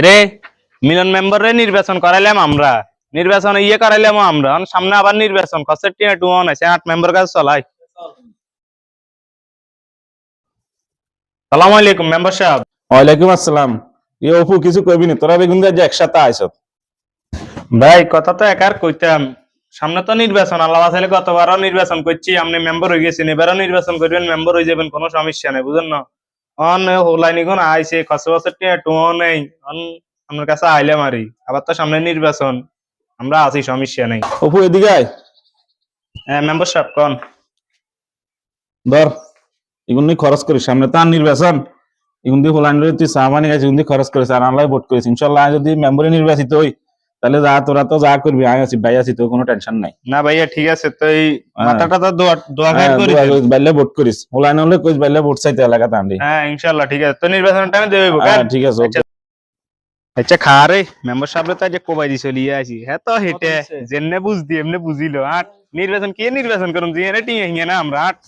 রে মিলন মেম্বার রে নির্বাচন করাইলাম আমরা, নির্বাচন করাইলাম আমরা, সামনে আবার নির্বাচন কষ্টের টিয়া টুয়ন আছে 8 মেম্বার কাছে চলাই। সালাম আলাইকুম মেম্বার সাহেব। ওয়ালাইকুম আসসালাম। অপু কিছু কইবি না, তোরা বেগুন যে একসাথে আইসত। ভাই কথা তো একার কইতাম, সামনে তো নির্বাচন, আল্লাহ বাঁচাইলে গতবারও নির্বাচন করছি, আপনি মেম্বার হয়ে গেছেন, এবারও নির্বাচন করবেন, মেম্বার হয়ে যাবেন, কোনো সমস্যা নেই, বুঝেন না? অন হোলাইনি কোন আইছে কষ্ট বছর টিয়া টুয়ো নেই, আপনার কাছে আইলে মারি, আবার তো সামনে নির্বাচন, আমরা আছি, সমস্যা নেই। অপু এদিকে আয়, হ্যাঁ মেম্বার সাহেব কোন। ধর এগুন নিয়ে খরচ করিস, সামনে তো আর নির্বাচন, এগুন দিয়ে হোলাইন তুই চা পানি খাইছিস, এগুন দিয়ে খরচ করিস, আর আল্লাহ ভোট করিস। ইনশাল্লাহ যদি মেম্বারে নির্বাচিত হই তাহলে যা তোরা তো যা করবি, আয় আছি ভাই আছি, তো কোনো টেনশন নাই। না ভাইয়া ঠিক আছে, তো এই হ্যাঁ। মাথাটা তো দোয়া দোয়া খায়ের করি দেন। বাইলে ভোট করিস, হোলাইন হলে কইস বাইলে ভোট চাইতে এলাকাতে আনবি। হ্যাঁ ইনশাআল্লাহ ঠিক আছে, তো নির্বাচনের টাইমে দেব হ্যাঁ ঠিক আছে। আচ্ছা আচ্ছা খা রে মেম্বার সাহেব তো আজ কোবাই দি চলিয়ে আসি, হ্যাঁ তো হেটে যেমনে বুঝদি এমনে বুঝিলো। আট নির্বাচন কে নির্বাচন করুন, যে টিয়ে হিঙে না আমরা আট।